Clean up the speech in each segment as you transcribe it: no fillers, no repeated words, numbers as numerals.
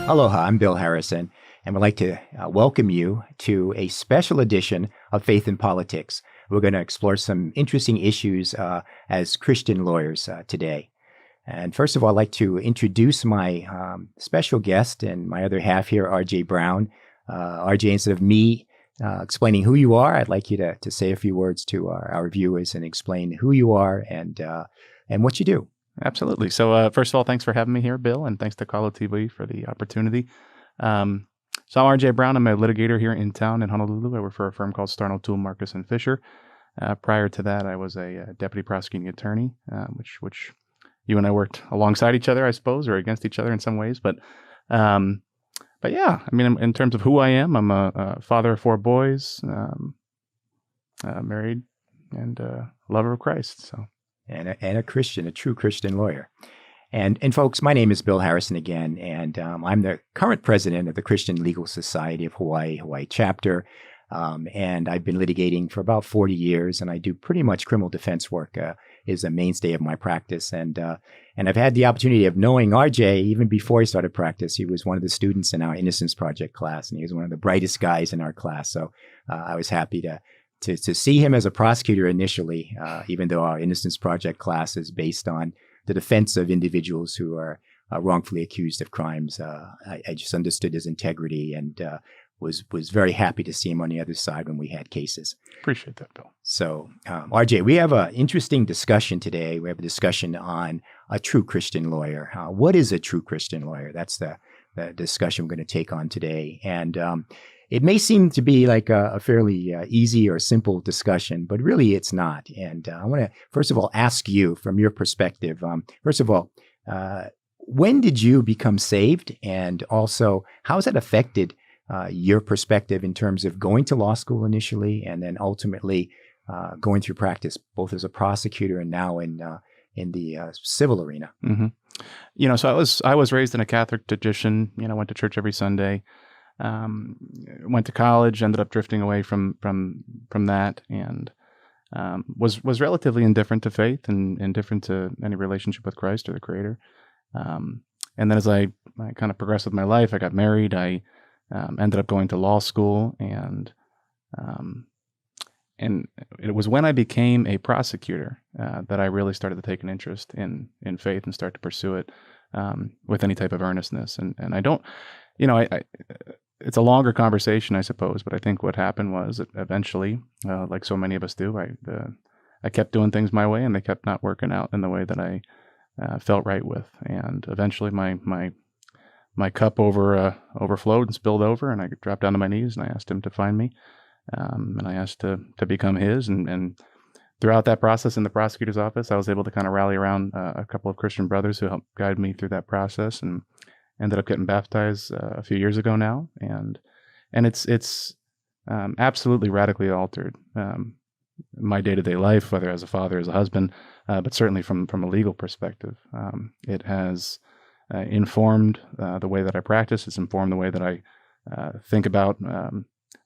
Aloha, I'm Bill Harrison, and would like to welcome you to a special edition of Faith in Politics. We're going to explore some interesting issues as Christian lawyers today. And first of all, I'd like to introduce my special guest and my other half here, R.J. Brown. R.J., instead of me explaining who you are, I'd like you to say a few words to our viewers and explain who you are and what you do. Absolutely. So first of all, thanks for having me here, Bill, and thanks to Kalo TV for the opportunity. So I'm R.J. Brown. I'm a litigator here in town in Honolulu. I work for a firm called Starno Toole Marcus and Fisher. Prior to that, I was a deputy prosecuting attorney, which you and I worked alongside each other, I suppose, or against each other in some ways. But yeah, I mean, in terms of who I am, I'm a father of 4 boys, married, and a lover of Christ. So. And a Christian, a true Christian lawyer. And folks, my name is Bill Harrison again, and I'm the current president of the Christian Legal Society of Hawaii chapter. And I've been litigating for about 40 years, and I do pretty much criminal defense work is a mainstay of my practice. And I've had the opportunity of knowing RJ even before he started practice. He was one of the students in our Innocence Project class, and he was one of the brightest guys in our class. So I was happy to see him as a prosecutor initially, even though our Innocence Project class is based on the defense of individuals who are wrongfully accused of crimes. I just understood his integrity and was very happy to see him on the other side when we had cases. Appreciate that, Bill. So, RJ, we have an interesting discussion today. We have a discussion on a true Christian lawyer. What is a true Christian lawyer? That's the discussion we're going to take on today. And it may seem to be like a fairly easy or simple discussion, but really it's not. And I want to, first of all, ask you from your perspective, first of all, when did you become saved? And also, how has that affected your perspective in terms of going to law school initially and then ultimately going through practice, both as a prosecutor and now in the civil arena? Mm-hmm. So I was raised in a Catholic tradition, went to church every Sunday. Went to college, ended up drifting away from that, and was relatively indifferent to faith and indifferent to any relationship with Christ or the Creator. And then as I kind of progressed with my life, I got married. I ended up going to law school, and it was when I became a prosecutor that I really started to take an interest in faith and start to pursue it with any type of earnestness. And I don't, it's a longer conversation, I suppose, but I think what happened was that eventually, like so many of us do, I kept doing things my way, and they kept not working out in the way that I felt right with. And eventually, my cup overflowed and spilled over, and I dropped down to my knees and I asked him to find me, and I asked to become his. And throughout that process in the prosecutor's office, I was able to kind of rally around a couple of Christian brothers who helped guide me through that process, and ended up getting baptized a few years ago now, and it's absolutely radically altered my day-to-day life, whether as a father, as a husband, but certainly from a legal perspective. It has informed the way that I practice. It's informed the way that I think about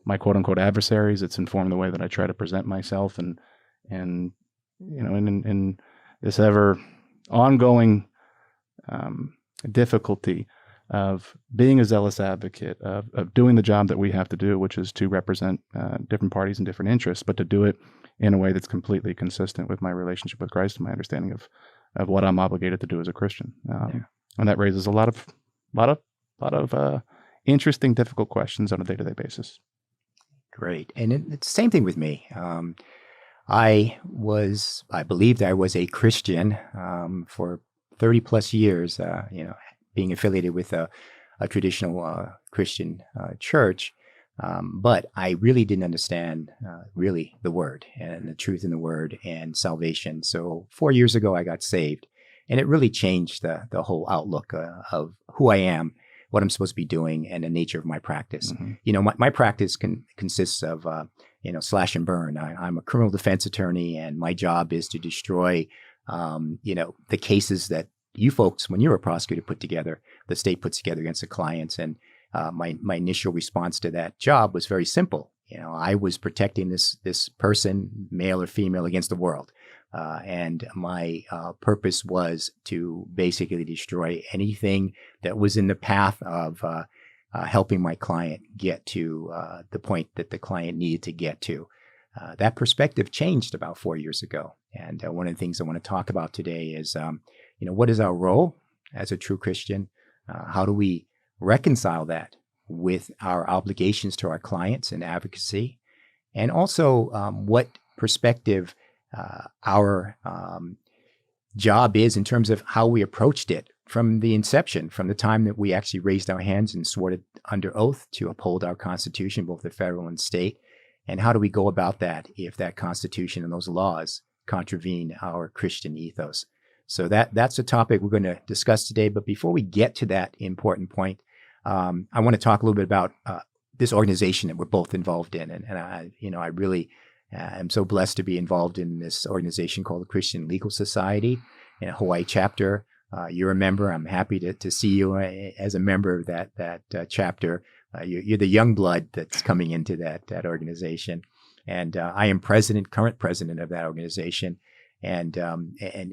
my quote-unquote adversaries. It's informed the way that I try to present myself, and in this ever ongoing difficulty of being a zealous advocate, of doing the job that we have to do, which is to represent different parties and different interests, but to do it in a way that's completely consistent with my relationship with Christ and my understanding of what I'm obligated to do as a Christian. And that raises a lot of interesting, difficult questions on a day-to-day basis. Great. And it's the same thing with me. I believed I was a Christian for 30 plus years, being affiliated with a traditional Christian church. But I really didn't understand really the word and the truth in the word and salvation. So 4 years ago, I got saved, and it really changed the whole outlook of who I am, what I'm supposed to be doing, and the nature of my practice. Mm-hmm. My practice consists of, slash and burn. I'm a criminal defense attorney, and my job is to destroy, the cases that you folks, when you're a prosecutor, put together, the state puts together against the clients. And my initial response to that job was very simple. I was protecting this person, male or female, against the world. And my purpose was to basically destroy anything that was in the path of helping my client get to the point that the client needed to get to. That perspective changed about 4 years ago. And one of the things I want to talk about today is, what is our role as a true Christian? How do we reconcile that with our obligations to our clients and advocacy? And also what perspective our job is in terms of how we approached it from the inception, from the time that we actually raised our hands and swore under oath to uphold our Constitution, both the federal and state. And how do we go about that if that Constitution and those laws contravene our Christian ethos? So that's a topic we're going to discuss today. But before we get to that important point, I want to talk a little bit about this organization that we're both involved in. And I really am so blessed to be involved in this organization called the Christian Legal Society in a Hawaii chapter. You're a member. I'm happy to see you as a member of that chapter. You're the young blood that's coming into that organization. And I am current president of that organization. And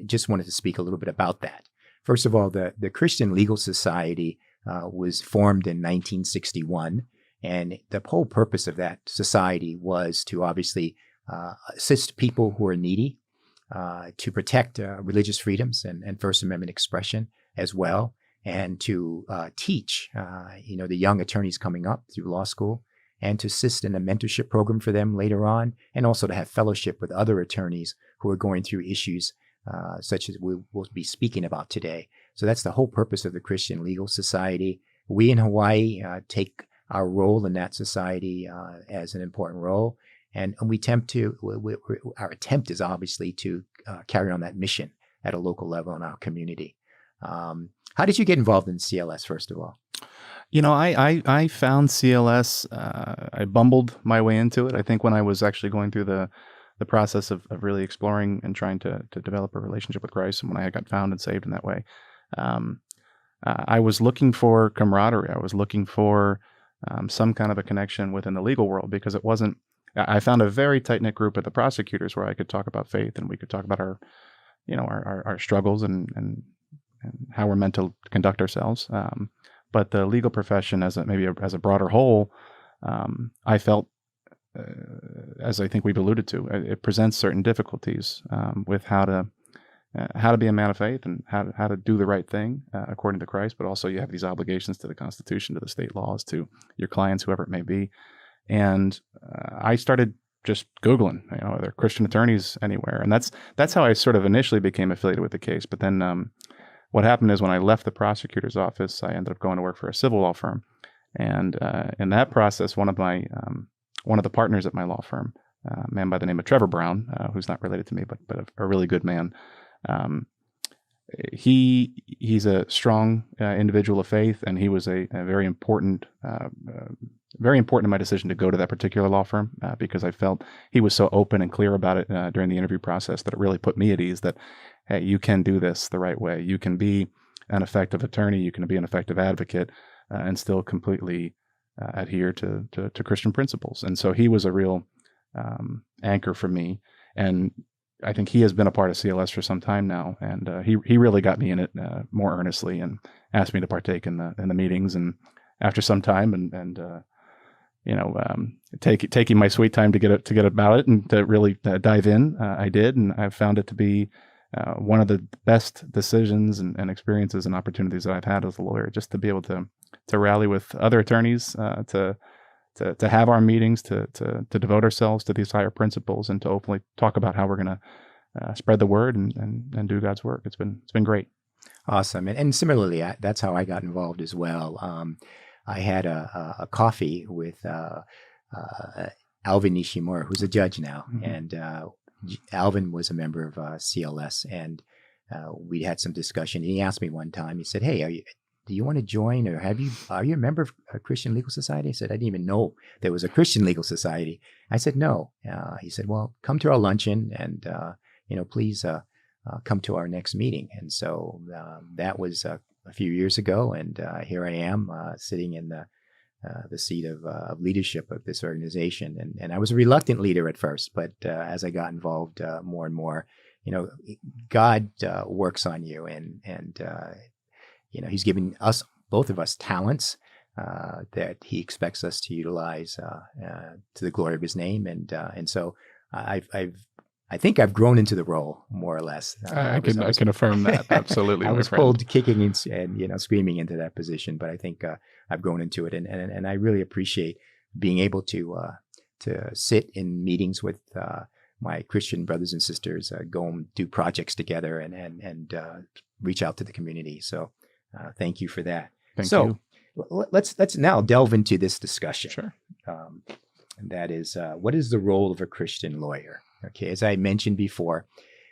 just wanted to speak a little bit about that. First of all, the Christian Legal Society was formed in 1961. And the whole purpose of that society was to obviously assist people who are needy, to protect religious freedoms and First Amendment expression as well, and to teach, the young attorneys coming up through law school, and to assist in a mentorship program for them later on, and also to have fellowship with other attorneys who are going through issues such as we'll be speaking about today. So that's the whole purpose of the Christian Legal Society. We in Hawaii take our role in that society as an important role, and our attempt is obviously to carry on that mission at a local level in our community. How did you get involved in CLS, first of all? I found CLS, I bumbled my way into it. I think when I was actually going through the process of really exploring and trying to develop a relationship with Christ, and when I got found and saved in that way, I was looking for camaraderie. I was looking for some kind of a connection within the legal world, because I found a very tight-knit group of the prosecutors where I could talk about faith, and we could talk about our struggles and how we're meant to conduct ourselves. But the legal profession as a broader whole, I felt, as I think we've alluded to, it presents certain difficulties with how to be a man of faith and how to do the right thing according to Christ. But also you have these obligations to the Constitution, to the state laws, to your clients, whoever it may be. And I started just Googling, are there Christian attorneys anywhere? And that's how I sort of initially became affiliated with the case. But then what happened is when I left the prosecutor's office, I ended up going to work for a civil law firm. And in that process, one of the partners at my law firm, a man by the name of Trevor Brown, who's not related to me, but a really good man, he's a strong individual of faith, and he was a very important in my decision to go to that particular law firm, because I felt he was so open and clear about it during the interview process that it really put me at ease that, hey, you can do this the right way. You can be an effective attorney, you can be an effective advocate, and still completely adhere to Christian principles. And so he was a real anchor for me. And I think he has been a part of CLS for some time now, and he really got me in it more earnestly and asked me to partake in the meetings. And after some time and taking my sweet time to get about it and to really dive in, I did, and I found it to be one of the best decisions and experiences and opportunities that I've had as a lawyer, just to be able to rally with other attorneys, to have our meetings, to devote ourselves to these higher principles, and to openly talk about how we're going to spread the word and do God's work. It's been great. Awesome. And similarly, that's how I got involved as well. I had a coffee with Alvin Nishimura, who's a judge now. Mm-hmm. And Alvin was a member of CLS, and we had some discussion. And he asked me one time, he said, hey, do you want to join, or are you a member of a Christian Legal Society? I said, I didn't even know there was a Christian Legal Society. I said, no. He said, well, come to our luncheon and, please come to our next meeting. And so that was a few years ago. And here I am sitting in the the seat of leadership of this organization. And I was a reluctant leader at first, but as I got involved more and more, God works on you, and He's given us, both of us, talents that He expects us to utilize to the glory of His name, and so I think I've grown into the role more or less. I can affirm that absolutely. I was my friend. pulled kicking and screaming into that position, but I think I've grown into it, and I really appreciate being able to sit in meetings with my Christian brothers and sisters, go and do projects together, and reach out to the community. So thank you for that. Thank you. Let's now delve into this discussion. Sure. And that is, what is the role of a Christian lawyer? Okay, as I mentioned before,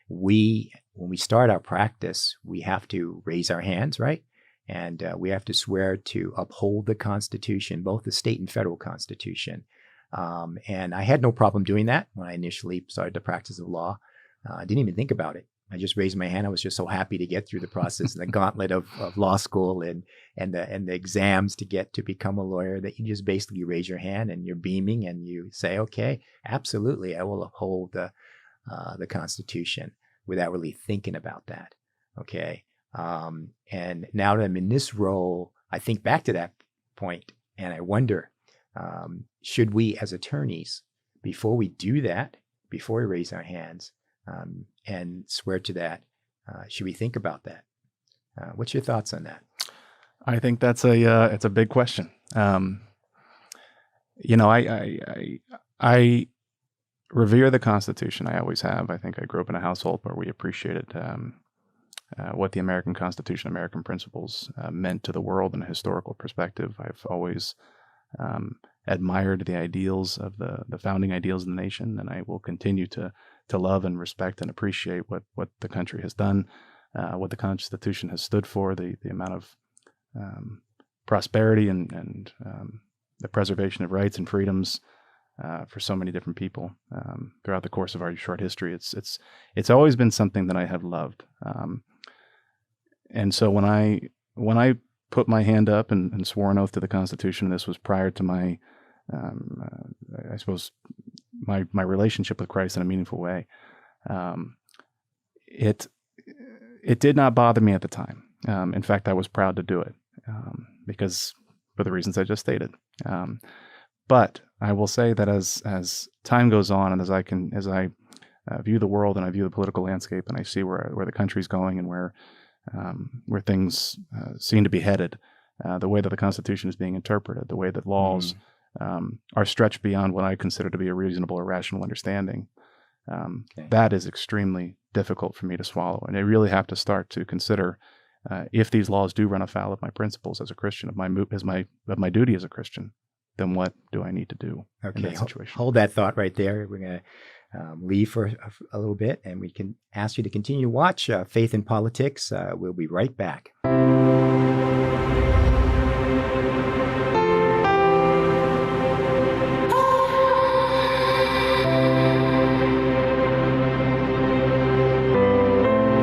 when we start our practice, we have to raise our hands, right? And we have to swear to uphold the Constitution, both the state and federal Constitution. And I had no problem doing that when I initially started the practice of law. I didn't even think about it. I just raised my hand. I was just so happy to get through the process and the gauntlet of law school and the exams to get to become a lawyer, that you just basically raise your hand and you're beaming and you say, okay, absolutely, I will uphold the Constitution, without really thinking about that. Okay. And now that I'm in this role, I think back to that point and I wonder, should we as attorneys, before we do that, before we raise our hands, and swear to that, should we think about that? What's your thoughts on that? I think that's it's a big question. I revere the Constitution. I always have. I think I grew up in a household where we appreciated what the American Constitution, American principles meant to the world in a historical perspective. I've always admired the ideals of the founding ideals of the nation, and I will continue to love and respect and appreciate what the country has done, what the Constitution has stood for, the amount of prosperity and the preservation of rights and freedoms for so many different people throughout the course of our short history. It's always been something that I have loved, and so when I put my hand up and swore an oath to the Constitution, this was prior to my I suppose my relationship with Christ in a meaningful way. It did not bother me at the time. In fact, I was proud to do it because for the reasons I just stated. But I will say that as time goes on, and as I view the world and I view the political landscape, and I see where the country's going and where things seem to be headed, the way that the Constitution is being interpreted, the way that laws are stretched beyond what I consider to be a reasonable or rational understanding. That is extremely difficult for me to swallow. And I really have to start to consider if these laws do run afoul of my principles as a Christian, of my duty as a Christian, then what do I need to do in that situation? Hold that thought right there. We're going to leave for a little bit, and we can ask you to continue to watch Faith in Politics. We'll be right back.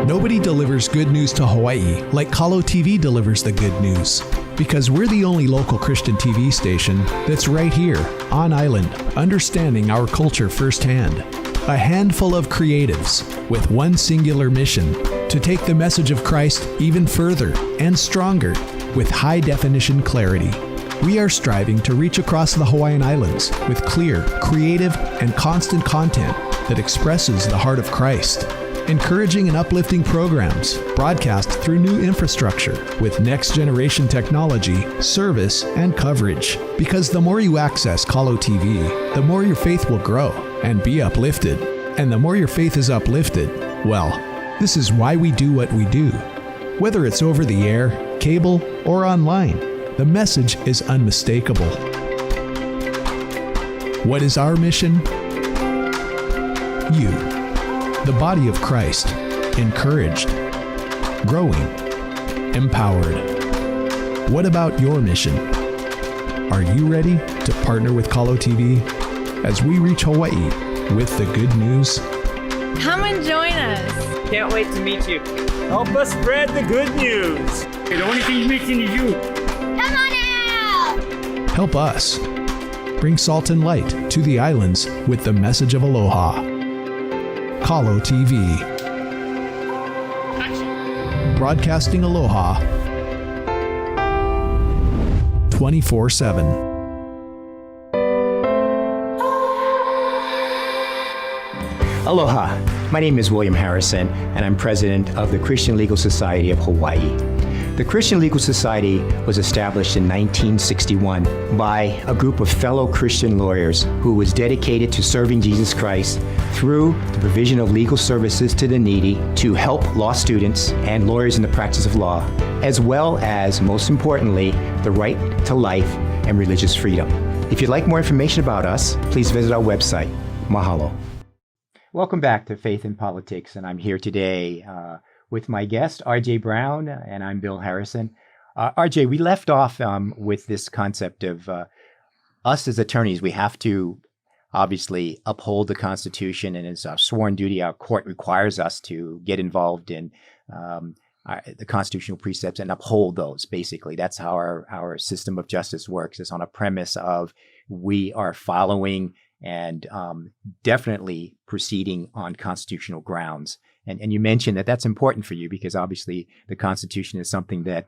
Nobody delivers good news to Hawaii like Kalo TV delivers the good news. Because we're the only local Christian TV station that's right here, on island, understanding our culture firsthand. A handful of creatives with one singular mission: to take the message of Christ even further and stronger with high-definition clarity. We are striving to reach across the Hawaiian Islands with clear, creative, and constant content that expresses the heart of Christ. Encouraging and uplifting programs broadcast through new infrastructure with next-generation technology, service, and coverage. Because the more you access Kalo TV, the more your faith will grow and be uplifted. And the more your faith is uplifted, well, this is why we do what we do. Whether it's over the air, cable, or online, the message is unmistakable. What is our mission? You, the body of Christ, encouraged, growing, empowered. What about your mission? Are you ready to partner with Kalo TV as we reach Hawaii with the good news? Come and join us. Can't wait to meet you. Help us spread the good news. The only thing missing is you. Come on out! Help us bring salt and light to the islands with the message of aloha. Kalo TV. Broadcasting aloha 24/7. Aloha. My name is William Harrison, and I'm president of the Christian Legal Society of Hawaii. The Christian Legal Society was established in 1961 by a group of fellow Christian lawyers who was dedicated to serving Jesus Christ through the provision of legal services to the needy to help law students and lawyers in the practice of law, as well as, most importantly, the right to life and religious freedom. If you'd like more information about us, please visit our website. Mahalo. Welcome back to Faith in Politics, and I'm here today with my guest, R.J. Brown, and I'm Bill Harrison. R.J., we left off with this concept of us as attorneys, we have to obviously uphold the Constitution, and it's our sworn duty. Our court requires us to get involved in the constitutional precepts and uphold those, basically. That's how our system of justice works. It's on a premise of we are following and definitely proceeding on constitutional grounds. And you mentioned that that's important for you because obviously the Constitution is something that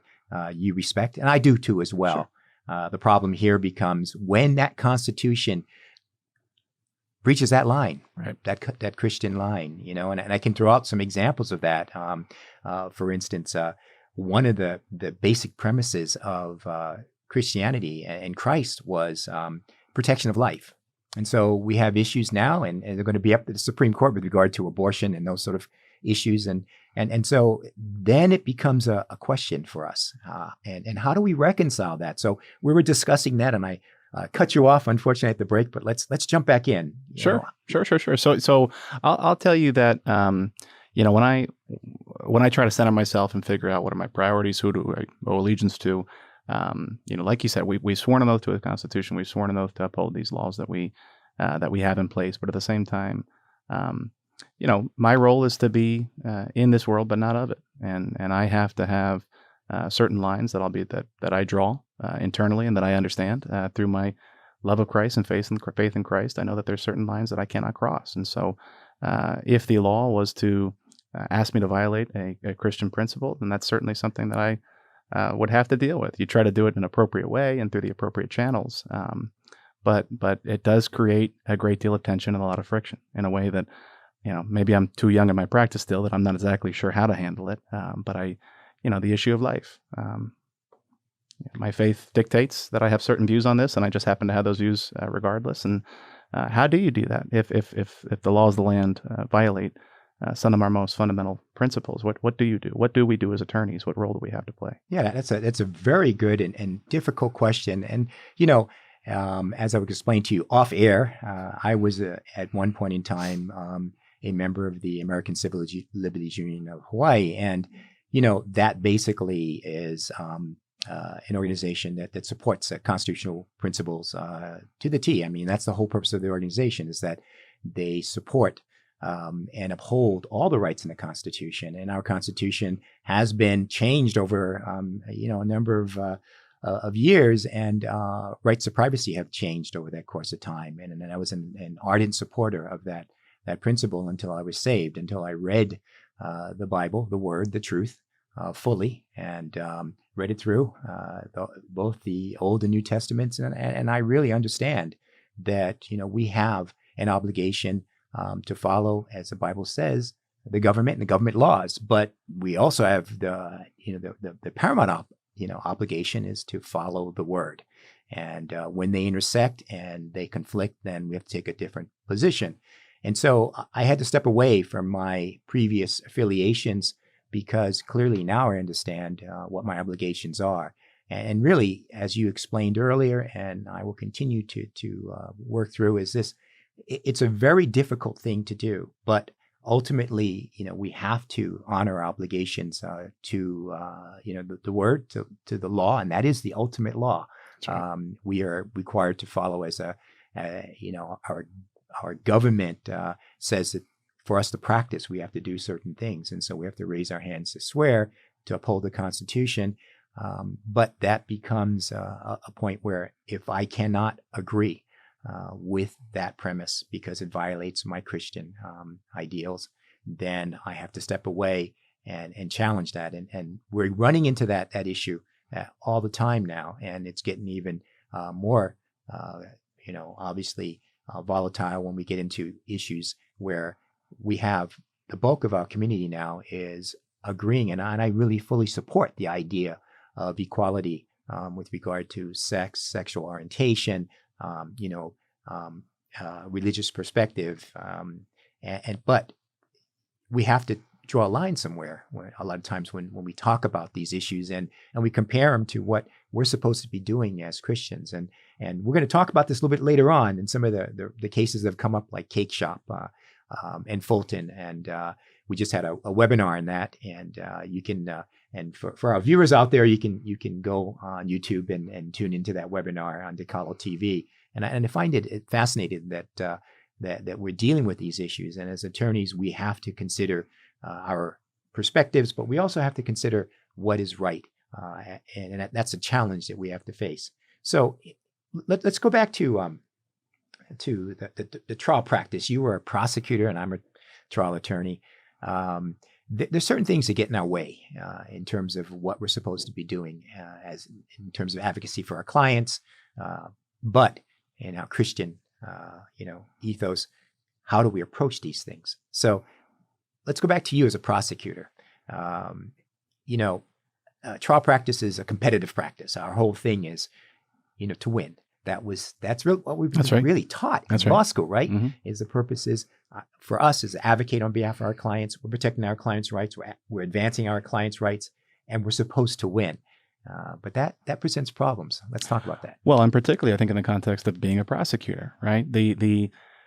you respect, and I do too as well. Sure. The problem here becomes when that Constitution breaches that line, right? That Christian line, and I can throw out some examples of that. For instance, one of the basic premises of Christianity and Christ was protection of life. And so we have issues now, and they're going to be up to the Supreme Court with regard to abortion and those sort of issues. And so then it becomes a question for us. And how do we reconcile that? So we were discussing that, and I cut you off, unfortunately, at the break, but let's jump back in. Sure. So I'll tell you that, when I try to center myself and figure out what are my priorities, who do I owe allegiance to, like you said, we've sworn an oath to the Constitution. We've sworn an oath to uphold these laws that we have in place. But at the same time, my role is to be in this world, but not of it. And I have to have certain lines that I draw internally and that I understand through my love of Christ and faith in Christ. I know that there's certain lines that I cannot cross. And so, if the law was to ask me to violate a Christian principle, then that's certainly something that I would have to deal with. You try to do it in an appropriate way and through the appropriate channels, but it does create a great deal of tension and a lot of friction in a way that, maybe I'm too young in my practice still that I'm not exactly sure how to handle it. But the issue of life, my faith dictates that I have certain views on this, and I just happen to have those views regardless. And how do you do that if the laws of the land violate some of our most fundamental principles? What do you do? What do we do as attorneys? What role do we have to play? Yeah, that's a very good and difficult question. And as I would explain to you off air, I was at one point in time a member of the American Civil Liberties Union of Hawaii, and that basically is an organization that supports constitutional principles to the T. I mean, that's the whole purpose of the organization, is that they support and uphold all the rights in the Constitution. And our Constitution has been changed over, a number of years, and rights to privacy have changed over that course of time. And I was an ardent supporter of that principle until I was saved, until I read the Bible, the Word, the truth, fully, and read it through, both the Old and New Testaments. And I really understand that, we have an obligation to follow, as the Bible says, the government and the government laws. But we also have the paramount obligation is to follow the Word. And when they intersect and they conflict, then we have to take a different position. And so I had to step away from my previous affiliations, because clearly now I understand what my obligations are. And really, as you explained earlier, and I will continue to work through, is this: it's a very difficult thing to do, but ultimately, we have to honor our obligations to the Word, to the law, and that is the ultimate law. Right. We are required to follow as our government says that for us to practice, we have to do certain things. And so we have to raise our hands to swear to uphold the Constitution. But that becomes a point where if I cannot agree with that premise because it violates my Christian ideals, then I have to step away and challenge that. And we're running into that issue all the time now, and it's getting even more, obviously volatile when we get into issues where we have the bulk of our community now is agreeing, and I really fully support the idea of equality with regard to sex, sexual orientation, religious perspective, but we have to draw a line somewhere. A lot of times when we talk about these issues and we compare them to what we're supposed to be doing as Christians, and we're going to talk about this a little bit later on in some of the cases that have come up, like Cake Shop and Fulton, and we just had a webinar on that, and you can and for our viewers out there, you can go on YouTube and tune into that webinar on Decalo TV, and I find it fascinating that we're dealing with these issues, and as attorneys, we have to consider our perspectives, but we also have to consider what is right, and that's a challenge that we have to face. So let's go back to the trial practice. You were a prosecutor, and I'm a trial attorney. There's certain things that get in our way in terms of what we're supposed to be doing as in terms of advocacy for our clients, but in our Christian ethos, how do we approach these things? So let's go back to you as a prosecutor. Trial practice is a competitive practice. Our whole thing is, to win. That's really what we've been really taught in law school, right? Mm-hmm. Is the purpose is for us is to advocate on behalf of our clients. We're protecting our clients' rights. We're advancing our clients' rights, and we're supposed to win. But that presents problems. Let's talk about that. Well, and particularly, I think in the context of being a prosecutor, right?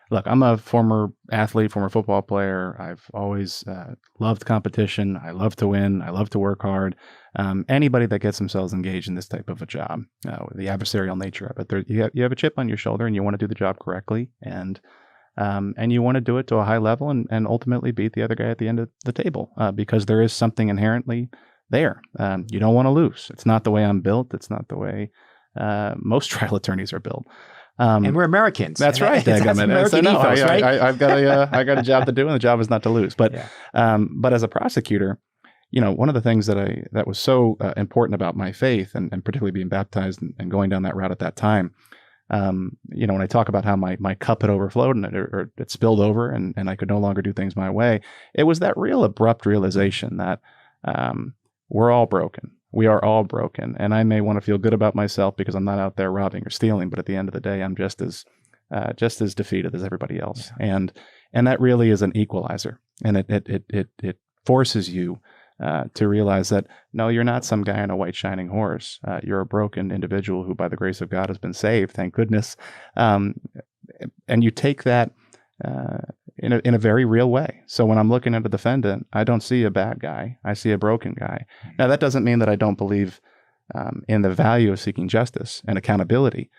Look, I'm a former athlete, former football player. I've always loved competition. I love to win. I love to work hard. Anybody that gets themselves engaged in this type of a job, the adversarial nature of it, you have a chip on your shoulder, and you want to do the job correctly, and you want to do it to a high level, and ultimately beat the other guy at the end of the table, because there is something inherently there. You don't want to lose. It's not the way I'm built. It's not the way most trial attorneys are built. And we're Americans. That's right. That's American ethos, right? I got a job to do, and the job is not to lose. But but as a prosecutor, one of the things that was so important about my faith, and particularly being baptized and going down that route at that time, when I talk about how my cup had overflowed and it spilled over, and I could no longer do things my way, it was that real abrupt realization that we're all broken. We are all broken, and I may want to feel good about myself because I'm not out there robbing or stealing, but at the end of the day, I'm just as defeated as everybody else. Yeah. And that really is an equalizer, and it forces you to realize that no, you're not some guy on a white shining horse. You're a broken individual who, by the grace of God, has been saved. Thank goodness. And you take that in a very real way. So when I'm looking at a defendant, I don't see a bad guy. I see a broken guy. Now, that doesn't mean that I don't believe in the value of seeking justice and accountability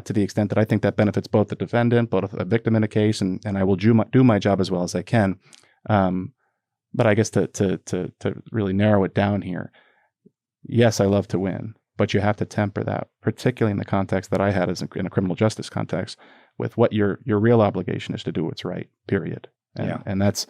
to the extent that I think that benefits both the defendant, both a victim in a case, and I will do my job as well as I can. But I guess to really narrow it down here, yes, I love to win, but you have to temper that, particularly in the context that I had in a criminal justice context, with what your real obligation is to do what's right, period. And that's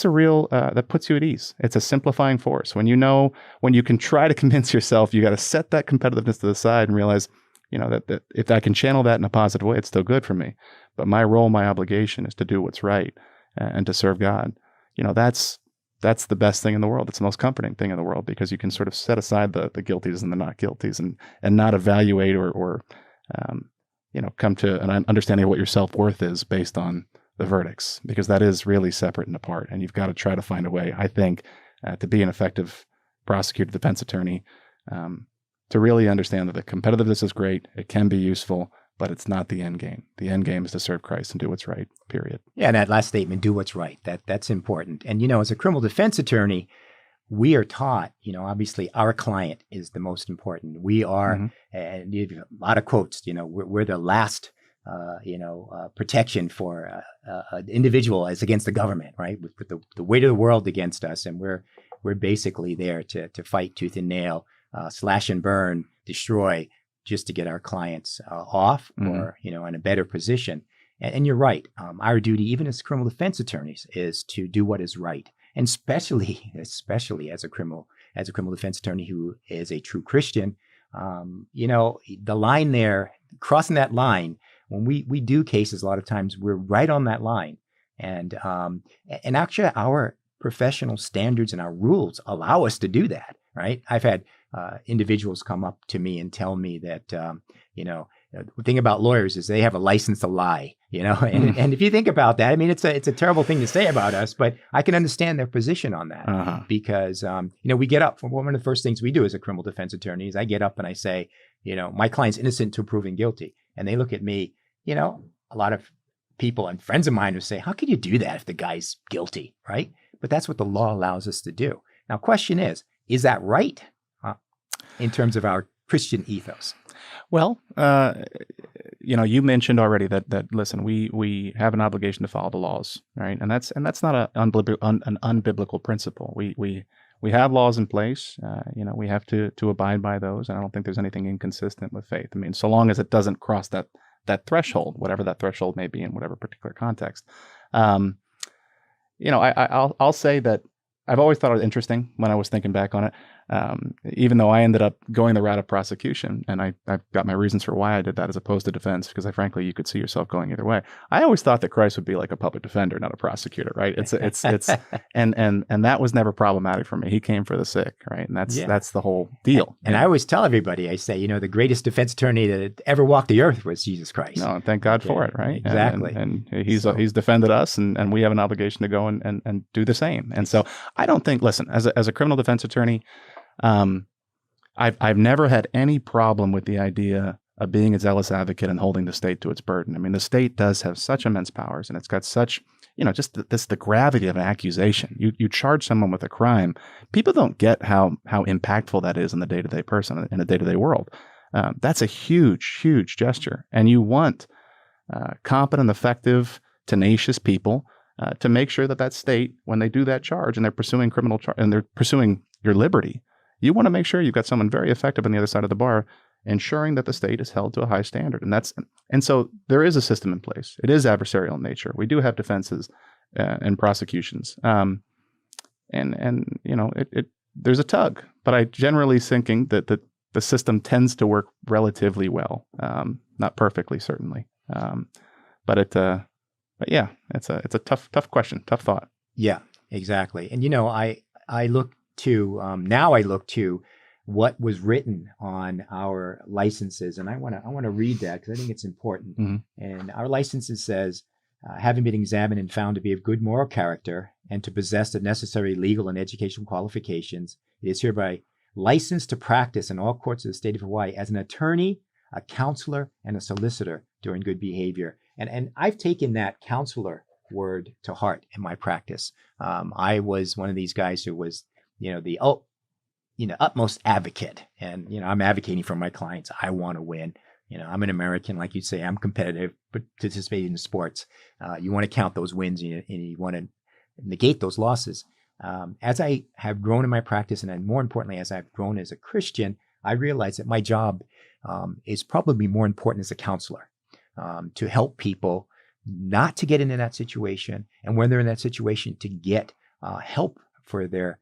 a real, that puts you at ease. It's a simplifying force. When you can try to convince yourself, you got to set that competitiveness to the side and realize, that if I can channel that in a positive way, it's still good for me. But my role, my obligation is to do what's right and to serve God. That's the best thing in the world. It's the most comforting thing in the world, because you can sort of set aside the guilties and the not guilties and not evaluate or come to an understanding of what your self-worth is based on the verdicts, because that is really separate and apart. And you've got to try to find a way, I think, to be an effective prosecutor, defense attorney, to really understand that the competitiveness is great. It can be useful, but it's not the end game. The end game is to serve Christ and do what's right, period. Yeah, and that last statement, do what's right, that's important. And, as a criminal defense attorney, we are taught, obviously our client is the most important. We are, and a lot of quotes, we're the last, protection for an individual as against the government, right? With the weight of the world against us. And we're basically there to fight tooth and nail slash and burn, destroy, just to get our clients off or, in a better position. And you're right. Our duty, even as criminal defense attorneys, is to do what is right. And especially as a criminal defense attorney who is a true Christian, the line there, crossing that line, when we do cases, a lot of times we're right on that line. And actually our professional standards and our rules allow us to do that, right? I've had individuals come up to me and tell me that, the thing about lawyers is they have a license to lie, and if you think about that, I mean, it's a terrible thing to say about us, but I can understand their position on that because, we get up. One of the first things we do as a criminal defense attorney is I get up and I say, my client's innocent until proven guilty. And they look at me, a lot of people and friends of mine who say, how could you do that if the guy's guilty, right? But that's what the law allows us to do. Now, question is that right in terms of our Christian ethos? Well, you mentioned already that listen, we have an obligation to follow the laws, right? And that's not an unbiblical principle. We have laws in place. We have to abide by those, and I don't think there's anything inconsistent with faith. I mean, so long as it doesn't cross that threshold, whatever that threshold may be in whatever particular context. I'll say that I've always thought it was interesting when I was thinking back on it, even though I ended up going the route of prosecution, and I've got my reasons for why I did that as opposed to defense, because frankly, you could see yourself going either way. I always thought that Christ would be like a public defender, not a prosecutor, right? It's and that was never problematic for me. He came for the sick, right? And that's the whole deal. And I always tell everybody, I say, the greatest defense attorney that ever walked the earth was Jesus Christ. No, and thank God for it, right? Exactly. And he's defended us, and we have an obligation to go and do the same. And so I don't think, listen, as a criminal defense attorney, I've never had any problem with the idea of being a zealous advocate and holding the state to its burden. I mean, the state does have such immense powers, and it's got such, just the gravity of an accusation. You charge someone with a crime. People don't get how impactful that is in the day-to-day person, in the day-to-day world. That's a huge, huge gesture. And you want competent, effective, tenacious people to make sure that state, when they do that charge and they're pursuing and they're pursuing your liberty, you want to make sure you've got someone very effective on the other side of the bar, ensuring that the state is held to a high standard. And so there is a system in place. It is adversarial in nature. We do have defenses and prosecutions. There's a tug, but I generally thinking that the system tends to work relatively well. Not perfectly, certainly. But yeah, it's a tough question, tough thought. Yeah, exactly. And I look to what was written on our licenses, and I want to read that because I think it's important. Mm-hmm. And our licenses says, having been examined and found to be of good moral character and to possess the necessary legal and educational qualifications, it is hereby licensed to practice in all courts of the state of Hawaii as an attorney, a counselor, and a solicitor during good behavior. And I've taken that counselor word to heart in my practice. I was one of these guys who was, the utmost advocate. And, I'm advocating for my clients. I want to win. I'm an American, like you say, I'm competitive, but participating in sports. You want to count those wins and you want to negate those losses. As I have grown in my practice, and then more importantly, as I've grown as a Christian, I realized that my job is probably more important as a counselor, to help people not to get into that situation, and when they're in that situation, to get help for their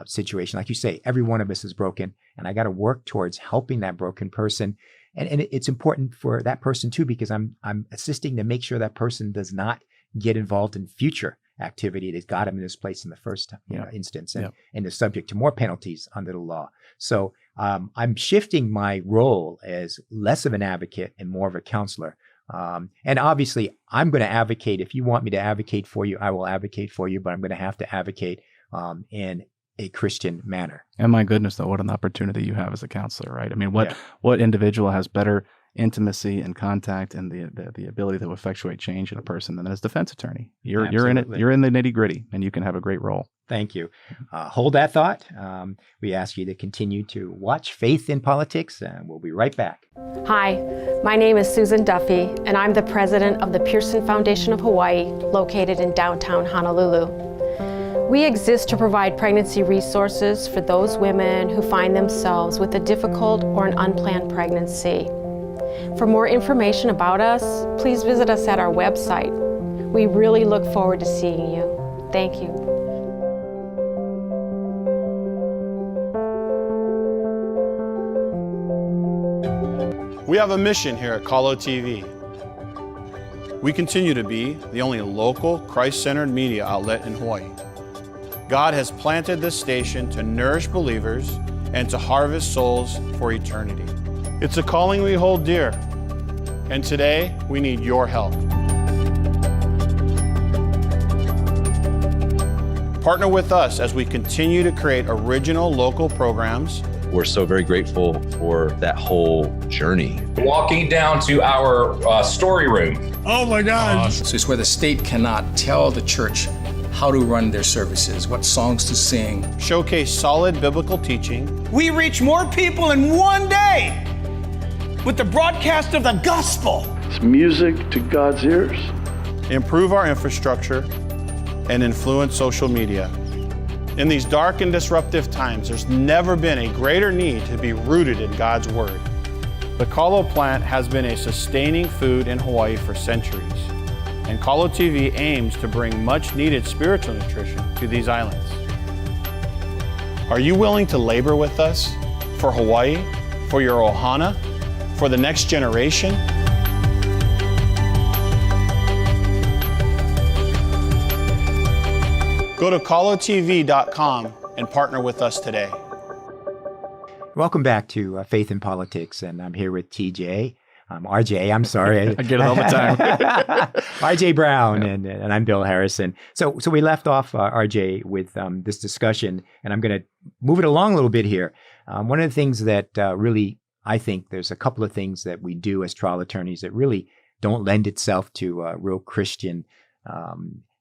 situation. Like you say, every one of us is broken, and I got to work towards helping that broken person. And it's important for that person too, because I'm assisting to make sure that person does not get involved in future activity that got him in this place in the first instance, and is subject to more penalties under the law. So I'm shifting my role as less of an advocate and more of a counselor. And obviously, I'm going to advocate. If you want me to advocate for you, I will advocate for you, but I'm going to have to advocate in a Christian manner. And my goodness, though, what an opportunity you have as a counselor, right? I mean, what individual has better intimacy and contact and the ability to effectuate change in a person than as defense attorney? You're in it. You're in the nitty gritty, and you can have a great role. Thank you. Hold that thought. We ask you to continue to watch Faith in Politics, and we'll be right back. Hi, my name is Susan Duffy, and I'm the president of the Pearson Foundation of Hawaii, located in downtown Honolulu. We exist to provide pregnancy resources for those women who find themselves with a difficult or an unplanned pregnancy. For more information about us, please visit us at our website. We really look forward to seeing you. Thank you. We have a mission here at Calo TV. We continue to be the only local Christ-centered media outlet in Hawaii. God has planted this station to nourish believers and to harvest souls for eternity. It's a calling we hold dear, and today we need your help. Partner with us as we continue to create original local programs. We're so very grateful for that whole journey. Walking down to our story room. Oh my God. So it's where the state cannot tell the church how to run their services, what songs to sing. Showcase solid biblical teaching. We reach more people in one day with the broadcast of the gospel. It's music to God's ears. Improve our infrastructure and influence social media. In these dark and disruptive times, there's never been a greater need to be rooted in God's Word. The Calo plant has been a sustaining food in Hawaii for centuries, and Calo TV aims to bring much needed spiritual nutrition to these islands. Are you willing to labor with us for Hawaii, for your ohana, for the next generation? Go to calotv.com and partner with us today. Welcome back to Faith in Politics, and I'm here with TJ. RJ, I'm sorry. I get it all the time. RJ Brown, and I'm Bill Harrison. So we left off, RJ, with this discussion, and I'm going to move it along a little bit here. One of the things that really, I think there's a couple of things that we do as trial attorneys that really don't lend itself to real Christian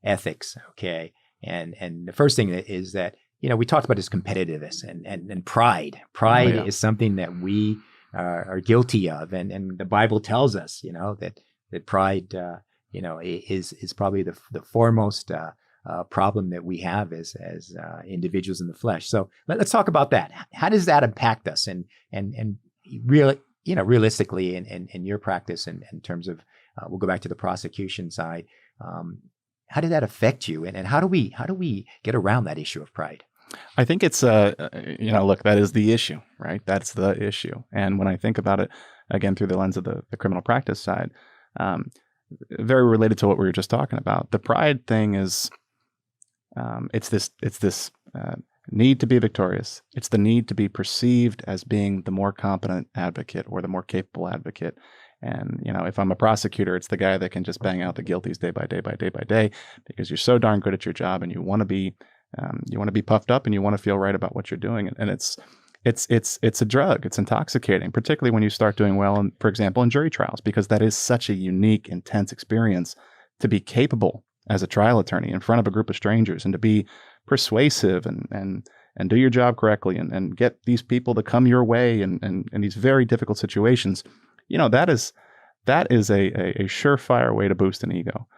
ethics, okay? And the first thing is that, we talked about this competitiveness and pride. Pride is something that we are guilty of. And the Bible tells us, that pride, is probably the foremost problem that we have as individuals in the flesh. So let's talk about that. How does that impact us? And really, realistically in your practice in terms of, we'll go back to the prosecution side. How did that affect you? And how do we get around that issue of pride? I think it's, look, that is the issue, right? That's the issue. And when I think about it, again, through the lens of the criminal practice side, very related to what we were just talking about. The pride thing is, it's this need to be victorious. It's the need to be perceived as being the more competent advocate or the more capable advocate. And, if I'm a prosecutor, it's the guy that can just bang out the guilties day by day by day by day, because you're so darn good at your job and you want to be puffed up and you want to feel right about what you're doing. And it's a drug. It's intoxicating, particularly when you start doing well, for example, in jury trials, because that is such a unique, intense experience to be capable as a trial attorney in front of a group of strangers and to be persuasive and do your job correctly and get these people to come your way in these very difficult situations. That is a surefire way to boost an ego.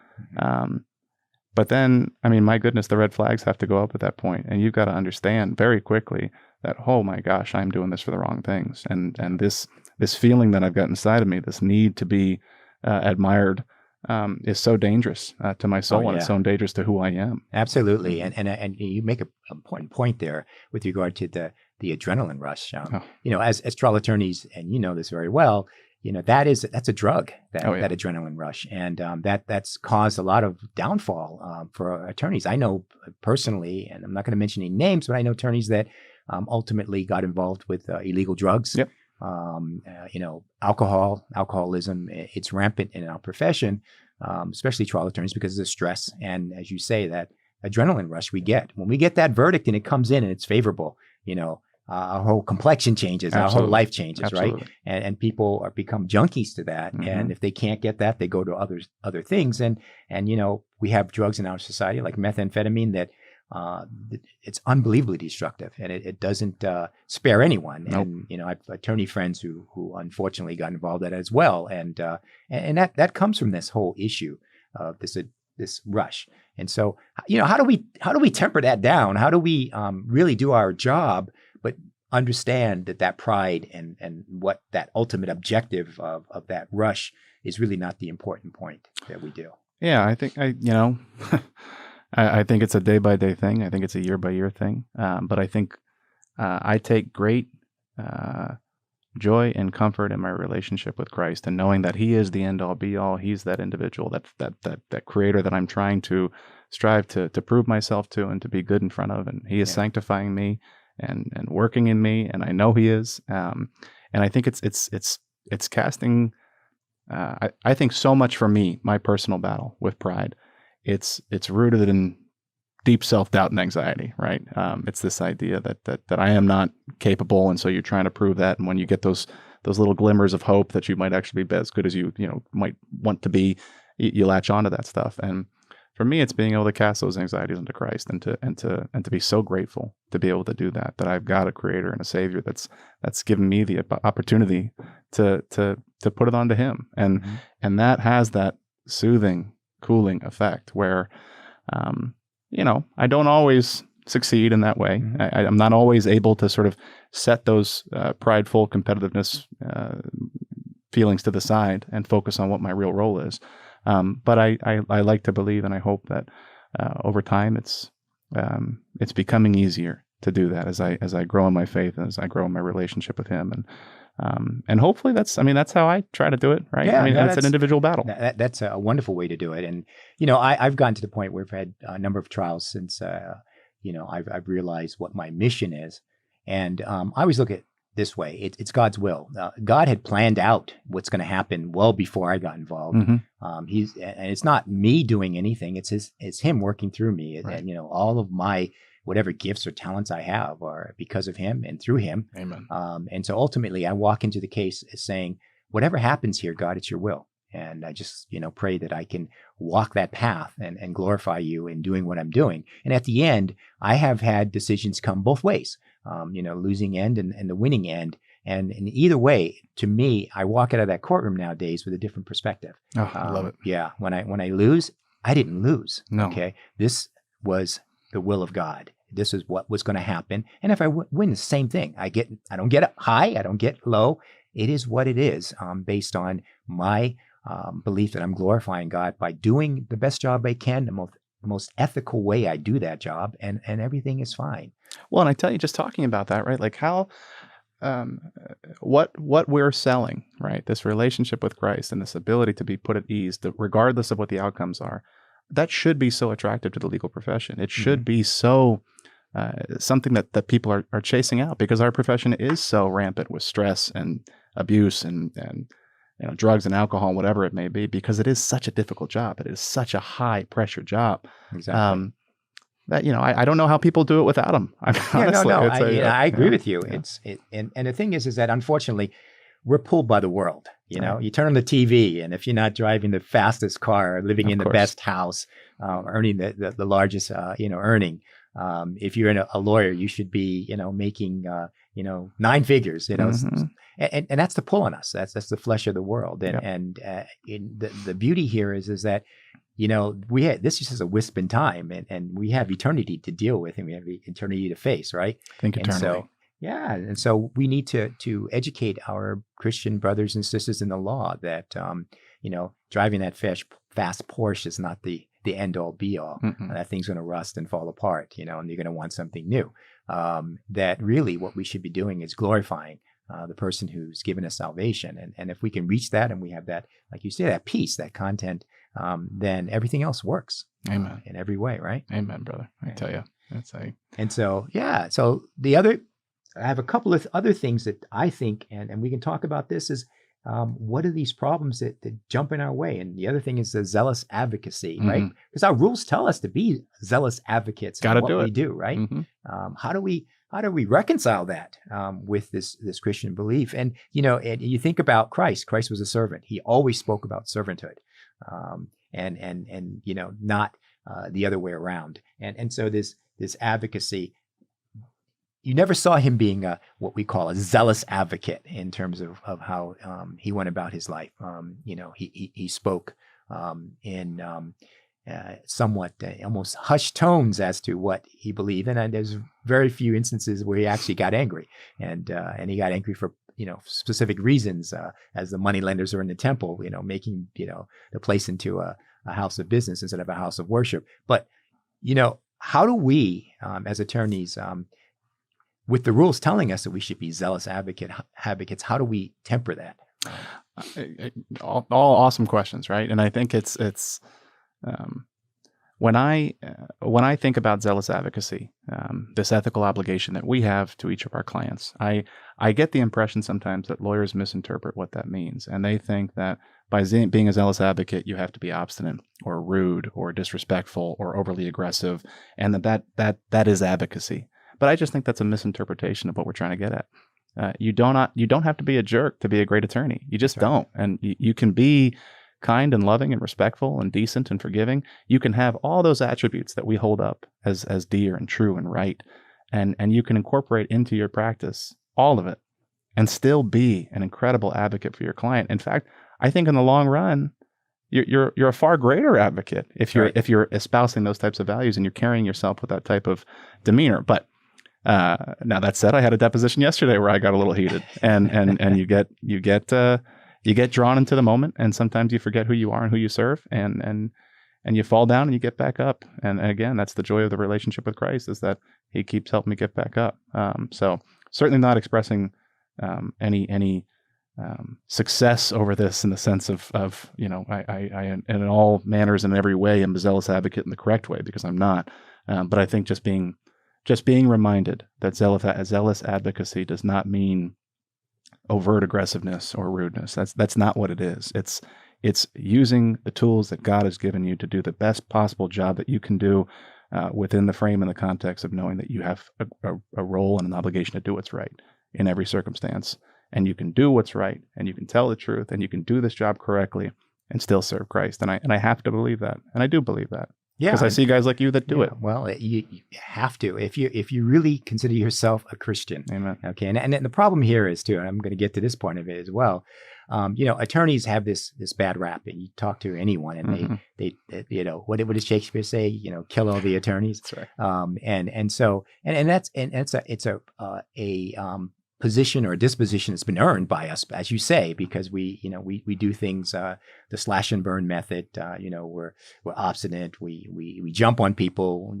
But then, my goodness, the red flags have to go up at that point, and you've got to understand very quickly that, oh my gosh, I'm doing this for the wrong things, and this feeling that I've got inside of me, this need to be admired, is so dangerous to my soul, and it's so dangerous to who I am. Absolutely, and you make an important point there with regard to the adrenaline rush. As trial attorneys, and you know this very well. That's a drug, that adrenaline rush. And that's caused a lot of downfall for attorneys. I know personally, and I'm not going to mention any names, but I know attorneys that ultimately got involved with illegal drugs. Yep. Alcoholism, it's rampant in our profession, especially trial attorneys, because of the stress. And as you say, that adrenaline rush we get. When we get that verdict and it comes in and it's favorable, our whole complexion changes, our whole life changes, right? And people become junkies to that. Mm-hmm. And if they can't get that, they go to other things. And we have drugs in our society like methamphetamine that it's unbelievably destructive, and it doesn't spare anyone. Nope. And I've attorney friends who unfortunately got involved in that as well. And that comes from this whole issue of this this rush. And so, how do we temper that down? How do we really do our job, but understand that pride and what that ultimate objective of that rush is really not the important point that we do. Yeah, I think I think it's a day by day thing. I think it's a year by year thing. But I think I take great joy and comfort in my relationship with Christ, and knowing that He is the end all be all. He's that individual, that creator that I'm trying to strive to prove myself to and to be good in front of. And He is sanctifying me and working in me, and I know He is. And I think it's casting. I think so much for me, my personal battle with pride. It's rooted in deep self-doubt and anxiety, right? It's this idea that I am not capable, and so you're trying to prove that. And when you get those little glimmers of hope that you might actually be as good as you might want to be, you latch onto that stuff. And for me, it's being able to cast those anxieties into Christ and to be so grateful to be able to do that. That I've got a Creator and a Savior that's given me the opportunity to put it onto Him, and that has that soothing, cooling effect where. I don't always succeed in that way. I'm not always able to sort of set those prideful competitiveness feelings to the side and focus on what my real role is. But I like to believe, and I hope that over time it's becoming easier to do that as I grow in my faith and as I grow in my relationship with Him. And hopefully that's how I try to do it, right? Yeah, that's an individual battle. That's a wonderful way to do it. And, I've gotten to the point where I've had a number of trials since, I've realized what my mission is. And I always look at it this way. It's God's will. God had planned out what's going to happen well before I got involved. And it's not me doing anything. It's Him working through me. Right. And, all of my whatever gifts or talents I have are because of Him and through Him. Amen. And so ultimately I walk into the case as saying, whatever happens here, God, it's your will. And I just, pray that I can walk that path and glorify you in doing what I'm doing. And at the end, I have had decisions come both ways, losing end and the winning end. And in either way, to me, I walk out of that courtroom nowadays with a different perspective. Oh, I love it. Yeah. When I lose, I didn't lose. No. Okay. This was the will of God. This is what was going to happen. And if I win, the same thing. I don't get high. I don't get low. It is what it is, based on my belief that I'm glorifying God by doing the best job I can, the most ethical way I do that job, and everything is fine. Well, and I tell you, just talking about that, right? Like how, what we're selling, right? This relationship with Christ and this ability to be put at ease, regardless of what the outcomes are, that should be so attractive to the legal profession. It should be so something that people are chasing out, because our profession is so rampant with stress and abuse and drugs and alcohol and whatever it may be, because it is such a difficult job. It is such a high pressure job. Exactly. That I don't know how people do it without them. Honestly, I agree with you. Yeah. And the thing is that unfortunately we're pulled by the world. You turn on the TV, and if you're not driving the fastest car, living in the best house, earning the largest earning, if you're a lawyer, you should be making 9 figures. And that's the pull on us. That's the flesh of the world. And the beauty here is that this is just a wisp in time, and we have eternity to deal with, and we have eternity to face, right? Think eternally. And so we need to educate our Christian brothers and sisters in the law that driving that fast Porsche is not the end all be all. That thing's going to rust and fall apart, and you're going to want something new. That really what we should be doing is glorifying the person who's given us salvation. And if we can reach that, and we have that, like you say, that peace, that content, then everything else works. Amen. In every way, right? Amen, brother. I tell you. And so, so I have a couple of other things that I think, and we can talk about this, is what are these problems that jump in our way? And the other thing is the zealous advocacy, right? Because our rules tell us to be zealous advocates. Got to do it. We do, right? How do we reconcile that with this Christian belief? And and you think about Christ. Christ was a servant. He always spoke about servanthood, and not the other way around. And so this advocacy. You never saw him being what we call a zealous advocate in terms of how he went about his life. He spoke in somewhat almost hushed tones as to what he believed, and there's very few instances where he actually got angry, and he got angry for specific reasons, as the money lenders are in the temple, making the place into a house of business instead of a house of worship. But how do we, as attorneys, with the rules telling us that we should be zealous advocates, how do we temper that? All awesome questions, right? And I think it's when I think about zealous advocacy, this ethical obligation that we have to each of our clients, I get the impression sometimes that lawyers misinterpret what that means, and they think that by being a zealous advocate, you have to be obstinate or rude or disrespectful or overly aggressive, and that is advocacy. But I just think that's a misinterpretation of what we're trying to get at. You don't have to be a jerk to be a great attorney. You just don't, and you can be kind and loving and respectful and decent and forgiving. You can have all those attributes that we hold up as dear and true and right, and you can incorporate into your practice all of it and still be an incredible advocate for your client. In fact, I think in the long run, you're a far greater advocate if you're espousing those types of values and you're carrying yourself with that type of demeanor. But now that said, I had a deposition yesterday where I got a little heated, and you get drawn into the moment, and sometimes you forget who you are and who you serve, and you fall down and you get back up. And again, that's the joy of the relationship with Christ, is that He keeps helping me get back up. So certainly not expressing any success over this in the sense of I in all manners and in every way am a zealous advocate in the correct way, because I'm not. But I think just being reminded that zealous advocacy does not mean overt aggressiveness or rudeness. That's not what it is. It's using the tools that God has given you to do the best possible job that you can do within the frame and the context of knowing that you have a role and an obligation to do what's right in every circumstance. And you can do what's right, and you can tell the truth, and you can do this job correctly and still serve Christ. And I have to believe that. And I do believe that. Yeah, because I see guys like you that do it. Well, you have to if you really consider yourself a Christian. Amen. Okay, and the problem here is too, and I'm going to get to this point of it as well. Attorneys have this bad rap, and you talk to anyone, and they what does Shakespeare say? Kill all the attorneys. That's right. It's a position or a disposition that's been earned by us, as you say, because we do things the slash and burn method. We're obstinate. We jump on people.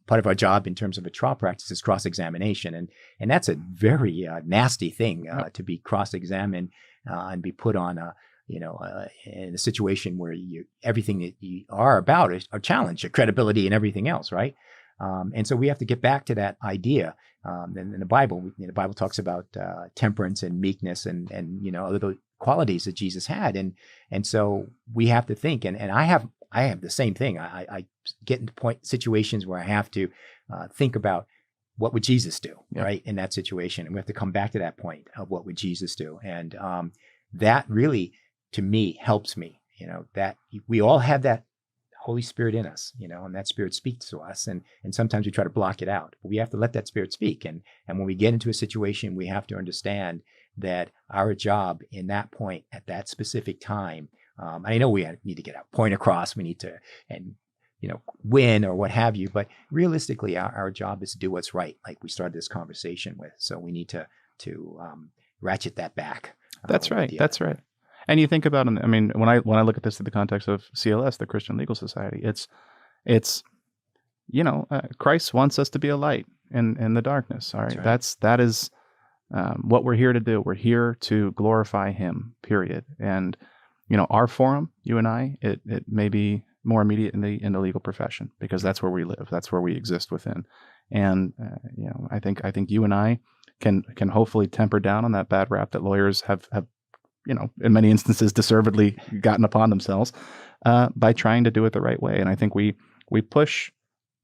Part of our job in terms of a trial practice is cross-examination, and that's a very nasty thing to be cross-examined and be put on in a situation where everything that you are about is a challenge, your credibility and everything else, right? And so we have to get back to that idea. And in the Bible, the Bible talks about temperance and meekness and other qualities that Jesus had. And so we have to think, and I have the same thing. I get into situations where I have to think about what would Jesus do, right, in that situation. And we have to come back to that point of what would Jesus do. And that really, to me, helps me, that we all have that Holy Spirit in us, and that Spirit speaks to us, and sometimes we try to block it out, but we have to let that Spirit speak. And when we get into a situation, we have to understand that our job in that point at that specific time, I know we need to get our point across, we need to, win or what have you, but realistically, our job is to do what's right, like we started this conversation with. So we need to ratchet that back. That's right. That's right. And you think about, I mean, when I look at this in the context of CLS, the Christian Legal Society, it's Christ wants us to be a light in the darkness. All right, that is what we're here to do. We're here to glorify Him. Period. And our forum, you and I, it may be more immediate in the legal profession because that's where we live. That's where we exist within. And I think you and I can hopefully temper down on that bad rap that lawyers have in many instances deservedly gotten upon themselves by trying to do it the right way. And I think we push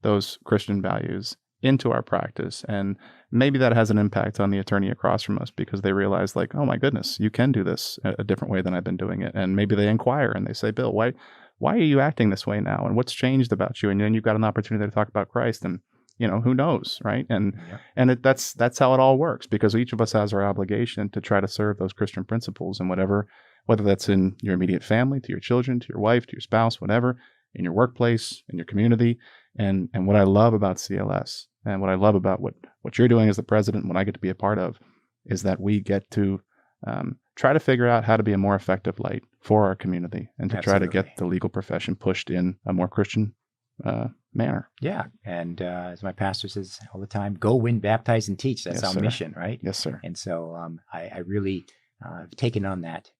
those Christian values into our practice, and maybe that has an impact on the attorney across from us because they realize, like, oh my goodness, you can do this a different way than I've been doing it. And maybe they inquire and they say, Bill, why are you acting this way now? And what's changed about you? And then you've got an opportunity to talk about Christ, and who knows, right? And that's how it all works, because each of us has our obligation to try to serve those Christian principles and whether that's in your immediate family, to your children, to your wife, to your spouse, whatever. in your workplace, in your community. And what I love about CLS and what I love about what you're doing as the president, what I get to be a part of, is that we get to try to figure out how to be a more effective light for our community and to try to get the legal profession pushed in a more Christian manner. Yeah. And as my pastor says all the time, go, win, baptize, and teach. That's our mission, right? Yes, sir. And so I really have taken on that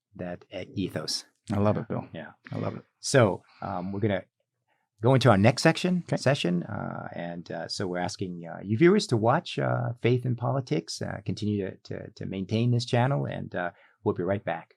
ethos. I love it, Bill. Yeah. I love it. So we're going to go into our next session. So we're asking you viewers to watch Faith in Politics, continue to maintain this channel, and we'll be right back.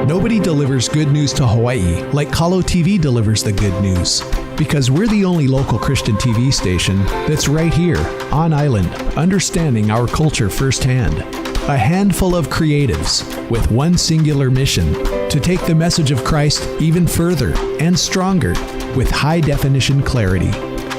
Nobody delivers good news to Hawaii like Kalo TV delivers the good news. Because we're the only local Christian TV station that's right here, on island, understanding our culture firsthand. A handful of creatives with one singular mission: to take the message of Christ even further and stronger with high-definition clarity.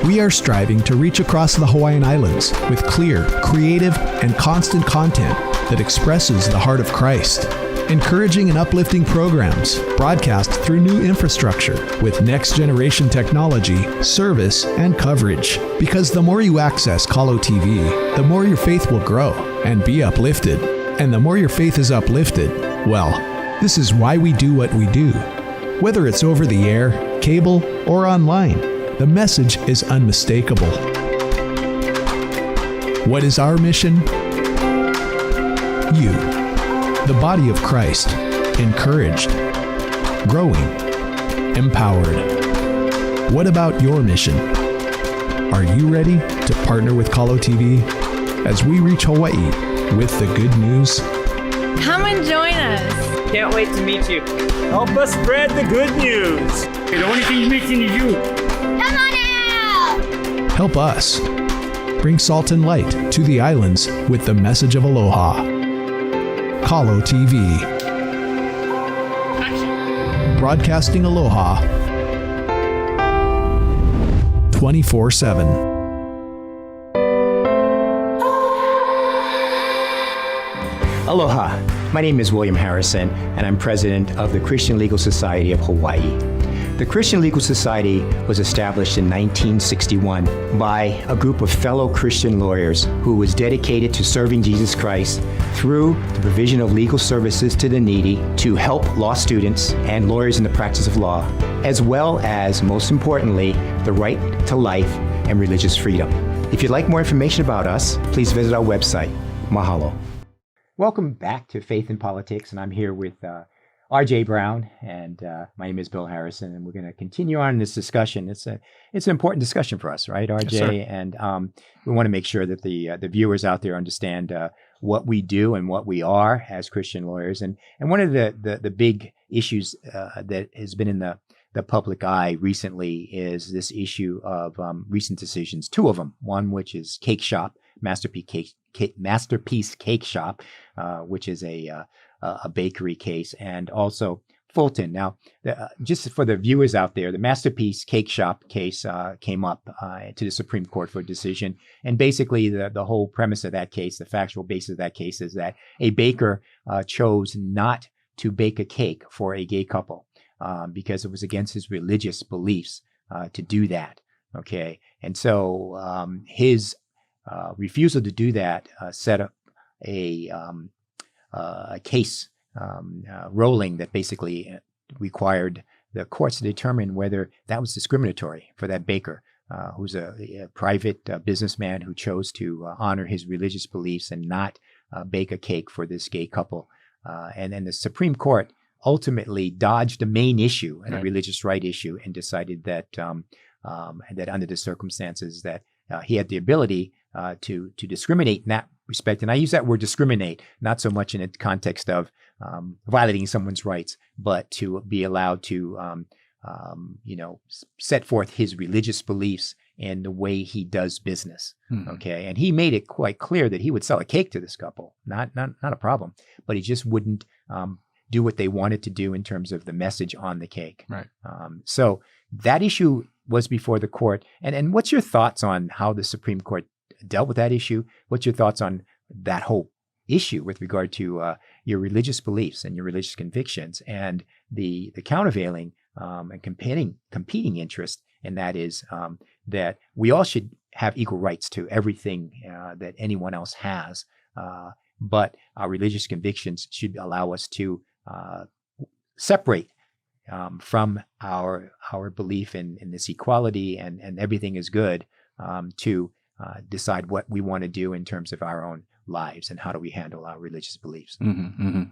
We are striving to reach across the Hawaiian Islands with clear, creative, and constant content that expresses the heart of Christ. Encouraging and uplifting programs broadcast through new infrastructure with next-generation technology, service, and coverage. Because the more you access Kalo TV, the more your faith will grow and be uplifted. And the more your faith is uplifted, well, this is why we do what we do. Whether it's over the air, cable, or online, the message is unmistakable. What is our mission? You, the body of Christ, encouraged, growing, empowered. What about your mission? Are you ready to partner with Kalo TV as we reach Hawaii with the good news? Come and join us. Can't wait to meet you. Help us spread the good news. The only thing missing is you. Come on out! Help us bring salt and light to the islands with the message of aloha. Kalo TV. Broadcasting aloha 24/7. Aloha. My name is William Harrison, and I'm president of the Christian Legal Society of Hawaii. The Christian Legal Society was established in 1961 by a group of fellow Christian lawyers who was dedicated to serving Jesus Christ through the provision of legal services to the needy, to help law students and lawyers in the practice of law, as well as, most importantly, the right to life and religious freedom. If you'd like more information about us, please visit our website. Mahalo. Welcome back to Faith in Politics, and I'm here with R.J. Brown, and my name is Bill Harrison, and we're going to continue on this discussion. It's an important discussion for us, right, R.J.? Yes, and we want to make sure that the viewers out there understand what we do and what we are as Christian lawyers. And one of the big issues that has been in the public eye recently is this issue of recent decisions. Two of them. One, which is Cake Shop, Masterpiece Cake Shop, which is a bakery case, and also Fulton. Now, just for the viewers out there, the Masterpiece Cake Shop case came up to the Supreme Court for a decision. And basically, the whole premise of that case, the factual basis of that case, is that a baker chose not to bake a cake for a gay couple because it was against his religious beliefs to do that. Okay. And so his refusal to do that set up a case rolling that basically required the courts to determine whether that was discriminatory for that baker, who's a private businessman who chose to honor his religious beliefs and not bake a cake for this gay couple. And then the Supreme Court ultimately dodged the main issue, and a religious right issue, and decided that that under the circumstances that he had the ability to discriminate in that respect. And I use that word discriminate, not so much in the context of violating someone's rights, but to be allowed to, set forth his religious beliefs and the way he does business. Okay. And he made it quite clear that he would sell a cake to this couple, not a problem, but he just wouldn't do what they wanted to do in terms of the message on the cake. Right. So that issue was before the court. And what's your thoughts on how the Supreme Court dealt with that issue? What's your thoughts on that whole issue with regard to your religious beliefs and your religious convictions and the countervailing and competing interest, and that is that we all should have equal rights to everything that anyone else has, but our religious convictions should allow us to separate from our belief in this equality and everything is good, to decide what we want to do in terms of our own lives and how do we handle our religious beliefs. And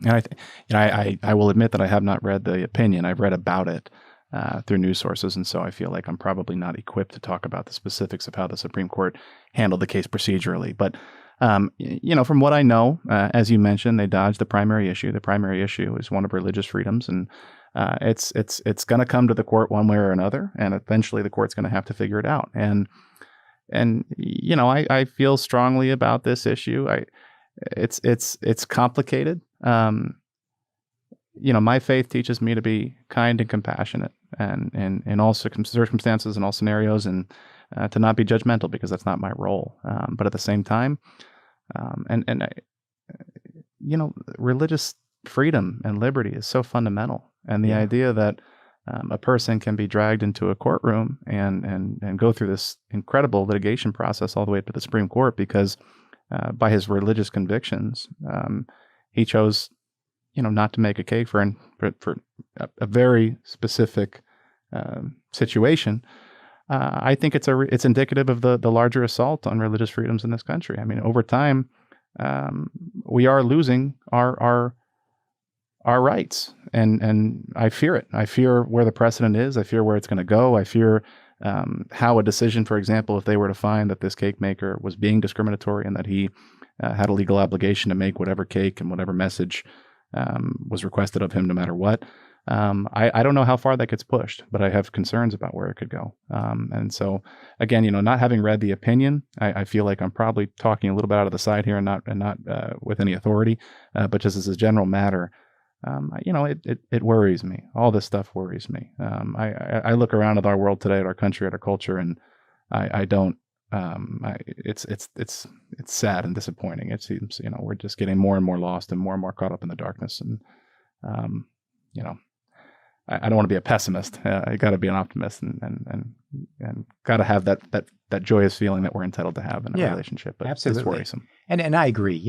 I will admit that I have not read the opinion. I've read about it through news sources, and so I feel like I'm probably not equipped to talk about the specifics of how the Supreme Court handled the case procedurally. But from what I know, as you mentioned, they dodged the primary issue. The primary issue is one of religious freedoms, and it's going to come to the court one way or another, and eventually the court's going to have to figure it out. And I feel strongly about this issue. It's complicated. My faith teaches me to be kind and compassionate, and in all circumstances and all scenarios, and to not be judgmental, because that's not my role. But at the same time, religious freedom and liberty is so fundamental, and the idea that a person can be dragged into a courtroom and go through this incredible litigation process all the way up to the Supreme Court because by his religious convictions, he chose, not to make a cake for a very specific situation. I think it's indicative of the larger assault on religious freedoms in this country. I mean, over time, we are losing our rights, and I fear it. I fear where the precedent is. I fear where it's going to go. I fear how a decision, for example, if they were to find that this cake maker was being discriminatory and that he had a legal obligation to make whatever cake and whatever message was requested of him, no matter what. I don't know how far that gets pushed, but I have concerns about where it could go. And so, again, not having read the opinion, I feel like I'm probably talking a little bit out of the side here and not with any authority, but just as a general matter. It worries me. All this stuff worries me. I look around at our world today, at our country, at our culture, and I don't. It's sad and disappointing. It seems we're just getting more and more lost and more caught up in the darkness. And I don't want to be a pessimist. I got to be an optimist and got to have that joyous feeling that we're entitled to have in a relationship. But absolutely. It's worrisome. And I agree.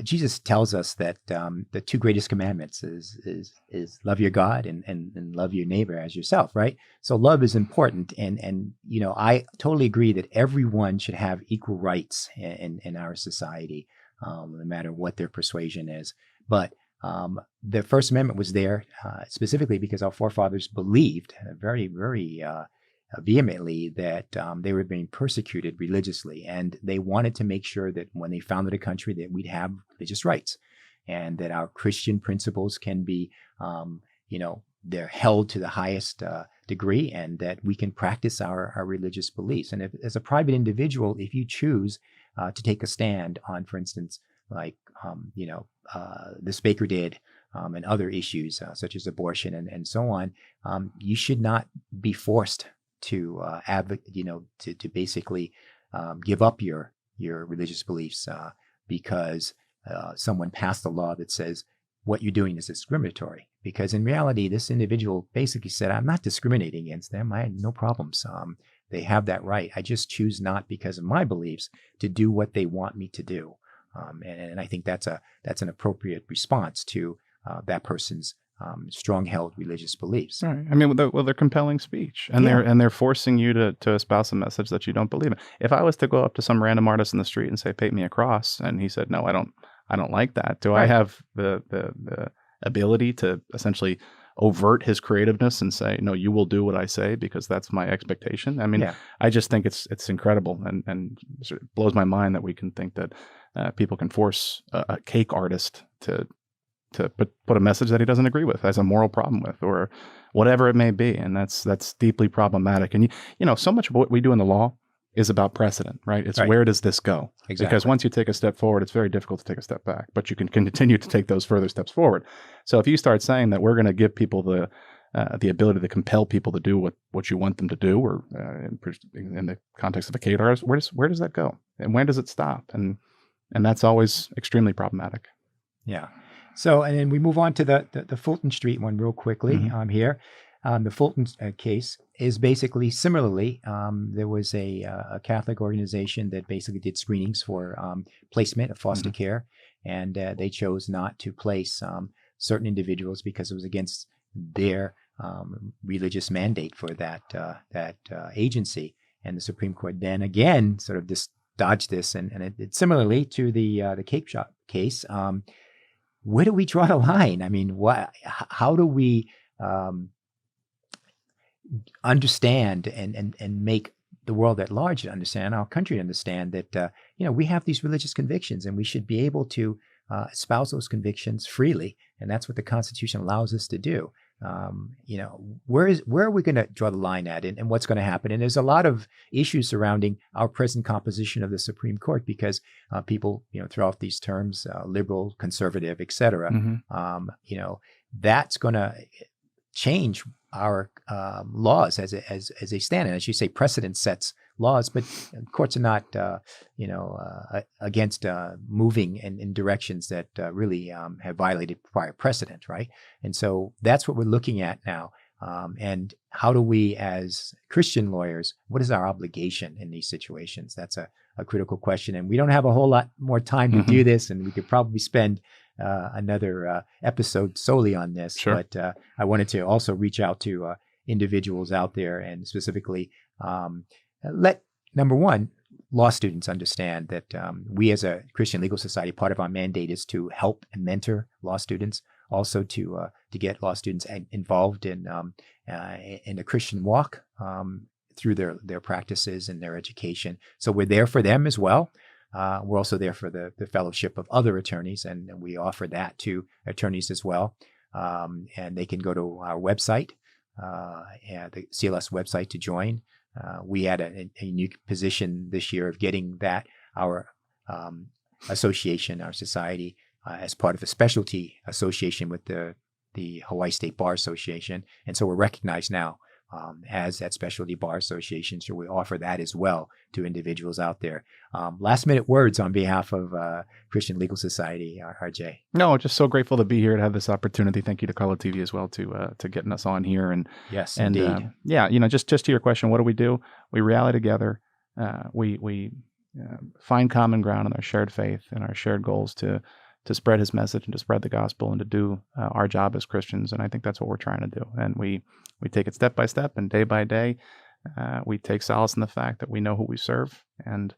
Jesus tells us that the two greatest commandments is love your God and love your neighbor as yourself, right? So love is important, and I totally agree that everyone should have equal rights in our society, no matter what their persuasion is. But the First Amendment was there specifically because our forefathers believed very, very vehemently that they were being persecuted religiously, and they wanted to make sure that when they founded a country that we'd have religious rights, and that our Christian principles can be, they're held to the highest degree, and that we can practice our religious beliefs. And if, as a private individual, if you choose to take a stand on, for instance, like this baker did, and other issues such as abortion and so on, you should not be forced to to basically give up your religious beliefs because someone passed a law that says what you're doing is discriminatory. Because in reality, this individual basically said, I'm not discriminating against them. I had no problems. They have that right. I just choose not, because of my beliefs, to do what they want me to do. And I think that's an appropriate response to that person's strong-held religious beliefs. Right. I mean, they're compelling speech, and they're forcing you to espouse a message that you don't believe in. If I was to go up to some random artist in the street and say, "Paint me a cross," and he said, "No, I don't like that," do I have the ability to essentially overt his creativeness and say, "No, you will do what I say because that's my expectation"? I mean, I just think it's incredible, and it blows my mind that we can think that people can force a cake artist to put a message that he doesn't agree with, has a moral problem with, or whatever it may be. And that's deeply problematic. And so much of what we do in the law is about precedent, right? It's where does this go? Exactly. Because once you take a step forward, it's very difficult to take a step back, but you can continue to take those further steps forward. So if you start saying that we're going to give people the the ability to compel people to do what you want them to do, or in the context of a KDRS, where does that go, and where does it stop? And that's always extremely problematic. Yeah. So, and then we move on to the Fulton Street one real quickly here. The Fulton case is basically similarly, there was a Catholic organization that basically did screenings for placement of foster care, and they chose not to place certain individuals because it was against their religious mandate for that agency. And the Supreme Court then again sort of dodged this, and it similarly to the Cape Shop case. Where do we draw the line? I mean, how do we understand and make the world at large understand, our country understand that we have these religious convictions, and we should be able to espouse those convictions freely, and that's what the Constitution allows us to do. Where are we going to draw the line at, and what's going to happen? And there's a lot of issues surrounding our present composition of the Supreme Court because people, throw out these terms, liberal, conservative, et cetera. That's going to change our laws as they stand. And as you say, precedent sets laws, but courts are not, against moving in directions that really have violated prior precedent, right? And so that's what we're looking at now. And how do we, as Christian lawyers, what is our obligation in these situations? That's a critical question. And we don't have a whole lot more time to do this, and we could probably spend another episode solely on this. Sure. But I wanted to also reach out to individuals out there and specifically let, number one, law students understand that we as a Christian Legal Society, part of our mandate is to help and mentor law students, also to get law students involved in the Christian walk through their practices and their education. So we're there for them as well. We're also there for the fellowship of other attorneys, and we offer that to attorneys as well. And they can go to our website, the CLS website, to join. We had a unique position this year of getting our association, our society, as part of a specialty association with the Hawaii State Bar Association. And so we're recognized now as that specialty bar association. So we offer that as well to individuals out there. Last minute words on behalf of Christian Legal Society, RJ. No, just so grateful to be here, to have this opportunity. Thank you to Kalo TV as well to getting us on here. And yes, and indeed. Just to your question, what do? We rally together. We find common ground in our shared faith and our shared goals to spread his message and to spread the gospel and to do our job as Christians. And I think that's what we're trying to do. And we take it step by step and day by day. We take solace in the fact that we know who we serve, and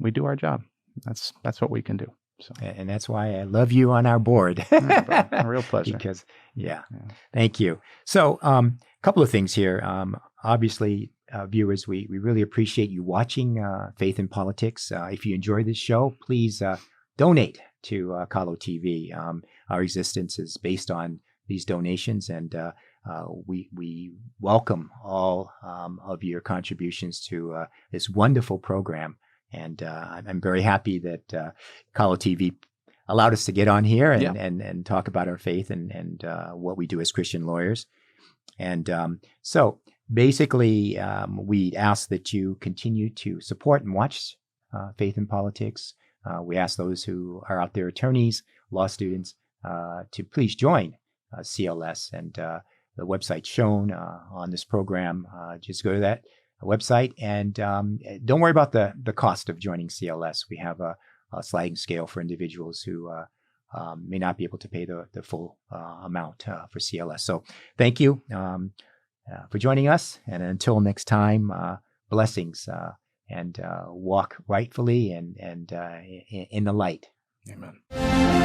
we do our job. That's what we can do. So. And that's why I love you on our board. A real pleasure. Because, thank you. So a couple of things here. Obviously, viewers, we really appreciate you watching Faith in Politics. If you enjoy this show, please donate to Kalo TV. Our existence is based on these donations, and we welcome all of your contributions to this wonderful program. And I'm very happy that Kalo TV allowed us to get on here and talk about our faith and what we do as Christian lawyers. And so basically, we ask that you continue to support and watch Faith in Politics. We ask those who are out there, attorneys, law students, to please join CLS, and the website shown on this program. Just go to that website, and don't worry about the cost of joining CLS. We have a sliding scale for individuals who may not be able to pay the full amount for CLS. So thank you for joining us, and until next time, blessings. And walk rightfully and in the light. Amen.